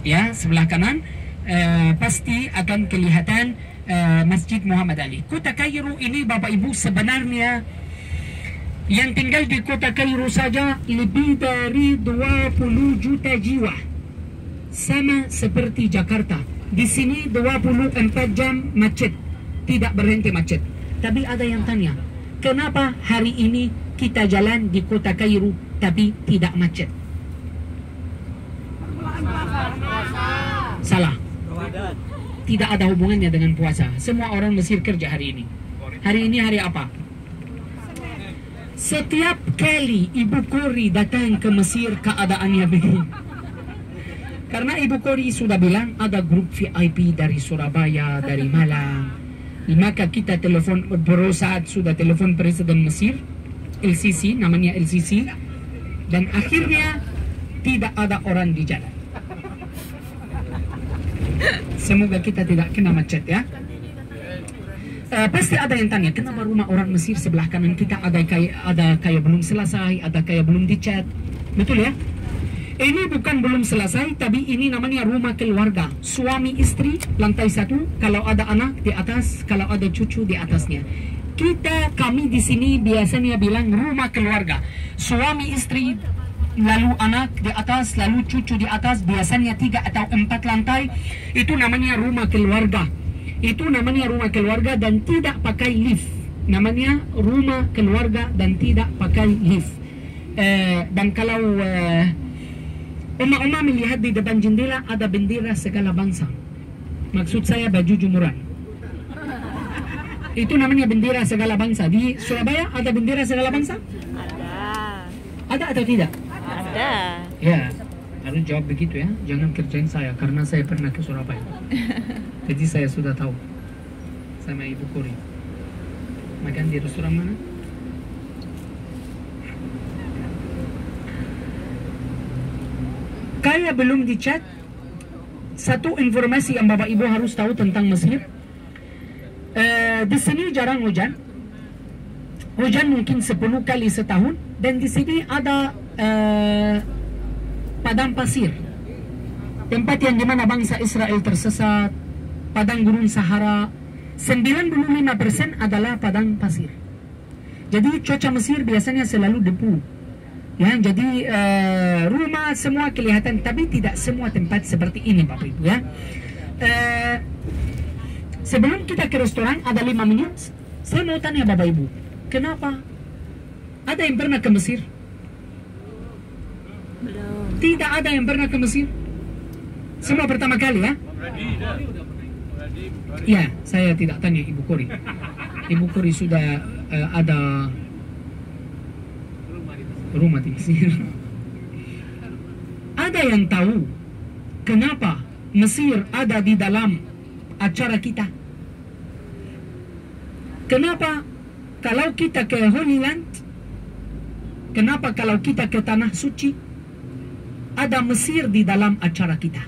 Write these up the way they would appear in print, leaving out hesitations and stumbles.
ya, sebelah kanan pasti akan kelihatan Masjid Muhammad Ali. Kota Kairo ini Bapak Ibu sebenarnya yang tinggal di kota Kairo saja lebih dari 20 juta jiwa. Sama seperti Jakarta. Di sini 24 jam macet, tidak berhenti macet. Tapi ada yang tanya, kenapa hari ini kita jalan di kota Kairo tapi tidak macet? Salah. Tidak ada hubungannya dengan puasa. Semua orang Mesir kerja hari ini. Hari ini hari apa? Setiap kali Ibu Kori datang ke Mesir keadaannya begini. Karena Ibu Kori sudah bilang ada grup VIP dari Surabaya, dari Malang. Maka kita telepon, berusaha sudah telepon Presiden Mesir, LCC, namanya LCC. Dan akhirnya tidak ada orang di jalan. Semoga kita tidak kena macet ya. Pasti ada yang tanya, kenapa rumah orang Mesir sebelah kanan kita ada kayak belum selesai, ada kayak belum dicat. Betul ya? Ini bukan belum selesai, tapi ini namanya rumah keluarga. Suami istri lantai 1, kalau ada anak di atas, kalau ada cucu di atasnya. Kami di sini biasanya bilang rumah keluarga. Suami istri, lalu anak di atas, lalu cucu di atas, biasanya 3 atau 4 lantai. Itu namanya rumah keluarga. Itu namanya rumah keluarga dan tidak pakai lift. Namanya rumah keluarga dan tidak pakai lift. Dan kalau Oma-oma melihat di depan jendela ada bendera segala bangsa. Maksud saya baju jumuran. Itu namanya bendera segala bangsa. Di Surabaya ada bendera segala bangsa? Ada. Ada atau tidak? Ada. Ya, harus jawab begitu ya. Jangan kerjain saya karena saya pernah ke Surabaya. Jadi saya sudah tahu sama Ibu Kori. Makan di restoran mana? Kayak belum dicat. Satu informasi yang Bapak Ibu harus tahu tentang Mesir. Di sini jarang hujan. Hujan mungkin 10 kali setahun. Dan di sini ada padang pasir. Tempat yang dimana bangsa Israel tersesat. Padang gurun Sahara. 95% adalah padang pasir. Jadi cuaca Mesir biasanya selalu debu. Ya, jadi rumah semua kelihatan, tapi tidak semua tempat seperti ini Bapak Ibu ya. Sebelum kita ke restoran ada 5 menit, saya mau tanya Bapak Ibu, kenapa? Ada yang pernah ke Mesir? Belum. Tidak ada yang pernah ke Mesir? Semua pertama kali ya? Ya, saya tidak tanya Ibu Kori. Ibu Kori sudah ada rumah di Mesir. Ada yang tahu kenapa Mesir ada di dalam acara kita? Kenapa kalau kita ke Holy Land, kenapa kalau kita ke Tanah Suci, ada Mesir di dalam acara kita?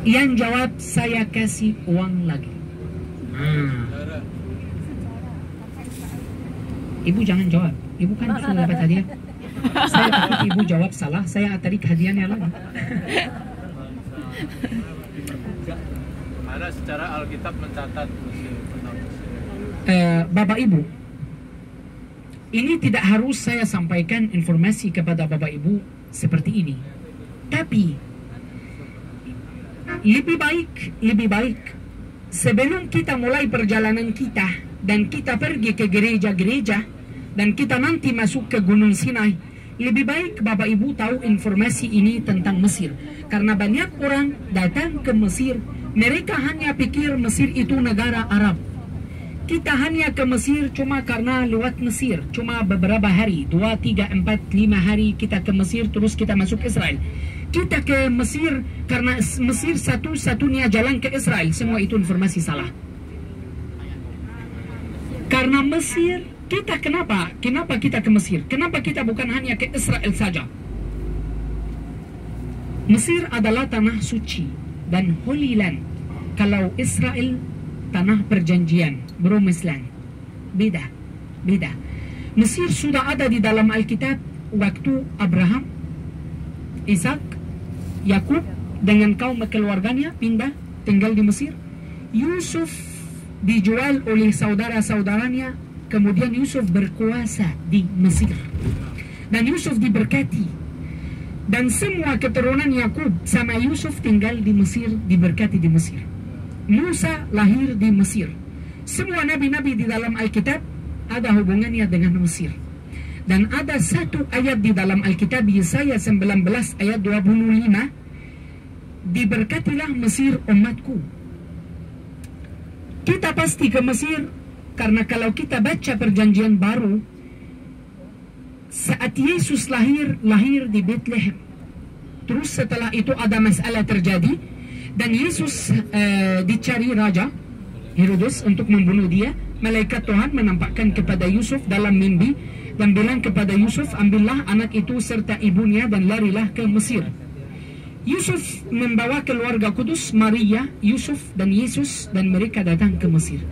Yang jawab, saya kasih uang lagi. Ibu jangan jawab. Ibu kan sudah dapat hadiah. Saya takut Ibu jawab salah, saya tarik hadiahnya lagi. Karena secara Alkitab mencatat Mesir. Bapak Ibu, ini tidak harus saya sampaikan informasi kepada Bapak Ibu seperti ini. Tapi lebih baik sebelum kita mulai perjalanan kita dan kita pergi ke gereja-gereja dan kita nanti masuk ke Gunung Sinai, lebih baik Bapak Ibu tahu informasi ini tentang Mesir. Karena banyak orang datang ke Mesir, mereka hanya pikir Mesir itu negara Arab. Kita hanya ke Mesir cuma karena lewat Mesir, cuma beberapa hari, 2, 3, 4, 5 hari kita ke Mesir, terus kita masuk Israel. Kita ke Mesir karena Mesir satu-satunya jalan ke Israel. Semua itu informasi salah. Karena Mesir, kita kenapa kita ke Mesir? Kenapa kita bukan hanya ke Israel saja? Mesir adalah tanah suci dan Holy Land. Kalau Israel, tanah perjanjian, Promised Land. Beda. Mesir sudah ada di dalam Alkitab waktu Abraham, Ishak, Yakub dengan kaum keluarganya pindah tinggal di Mesir. Yusuf dijual oleh saudara-saudaranya, kemudian Yusuf berkuasa di Mesir. Dan Yusuf diberkati. Dan semua keturunan Yakub sama Yusuf tinggal di Mesir, diberkati di Mesir. Musa lahir di Mesir. Semua nabi-nabi di dalam Alkitab ada hubungannya dengan Mesir. Dan ada satu ayat di dalam Alkitab, Yesaya 19 ayat 25, diberkatilah Mesir umatku. Kita pasti ke Mesir karena kalau kita baca perjanjian baru, saat Yesus lahir di Bethlehem. Terus setelah itu ada masalah terjadi dan Yesus dicari raja Herodes untuk membunuh dia. Malaikat Tuhan menampakkan kepada Yusuf dalam mimpi dan bilang kepada Yusuf, ambillah anak itu serta ibunya dan larilah ke Mesir. Yusuf membawa keluarga kudus, Maria, Yusuf dan Yesus, dan mereka datang ke Mesir.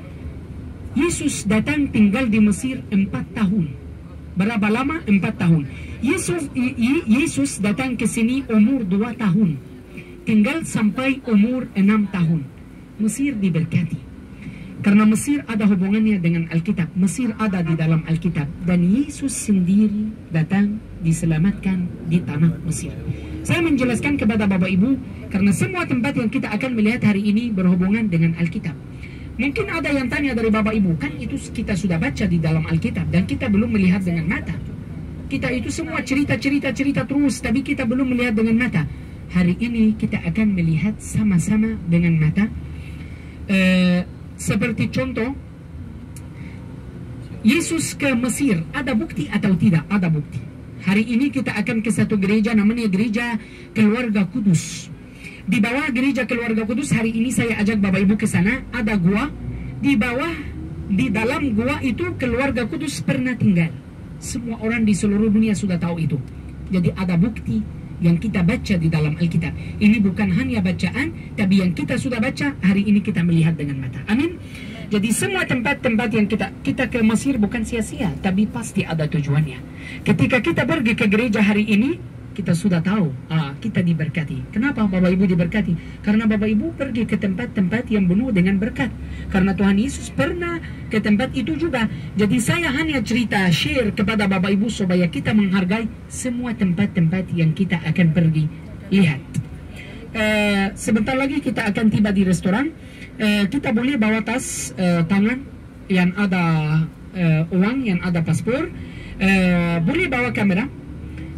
Yesus datang tinggal di Mesir 4 tahun. Berapa lama? 4 tahun. Yesus datang ke sini umur 2 tahun. Tinggal sampai umur 6 tahun. Mesir diberkati. Karena Mesir ada hubungannya dengan Alkitab. Mesir ada di dalam Alkitab. Dan Yesus sendiri datang diselamatkan di tanah Mesir. Saya menjelaskan kepada Bapak Ibu, karena semua tempat yang kita akan melihat hari ini berhubungan dengan Alkitab. Mungkin ada yang tanya dari Bapak Ibu, kan itu kita sudah baca di dalam Alkitab dan kita belum melihat dengan mata. Kita itu semua cerita terus, tapi kita belum melihat dengan mata. Hari ini kita akan melihat sama-sama dengan mata. Seperti contoh, Yesus ke Mesir, ada bukti atau tidak? Ada bukti. Hari ini kita akan ke satu gereja, namanya Gereja Keluarga Kudus. Di bawah Gereja Keluarga Kudus, hari ini saya ajak Bapak Ibu ke sana, ada gua. Di bawah, di dalam gua itu Keluarga Kudus pernah tinggal. Semua orang di seluruh dunia sudah tahu itu. Jadi ada bukti yang kita baca di dalam Alkitab. Ini bukan hanya bacaan, tapi yang kita sudah baca, hari ini kita melihat dengan mata. Amin. Jadi semua tempat-tempat yang kita ke Mesir bukan sia-sia, tapi pasti ada tujuannya. Ketika kita pergi ke gereja hari ini, kita sudah tahu, kita diberkati. Kenapa Bapak Ibu diberkati? Karena Bapak Ibu pergi ke tempat-tempat yang penuh dengan berkat. Karena Tuhan Yesus pernah ke tempat itu juga. Jadi saya hanya share kepada Bapak Ibu supaya kita menghargai semua tempat-tempat yang kita akan pergi lihat. Sebentar lagi kita akan tiba di restoran. Kita boleh bawa tas tangan yang ada uang, yang ada paspor. Boleh bawa kamera.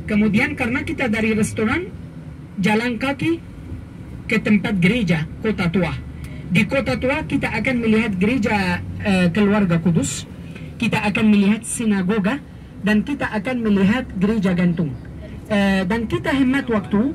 Kemudian karena kita dari restoran jalan kaki ke tempat gereja Kota Tua. Di Kota Tua kita akan melihat gereja Keluarga Kudus. Kita akan melihat sinagoga dan kita akan melihat gereja gantung. Dan kita hemat waktu.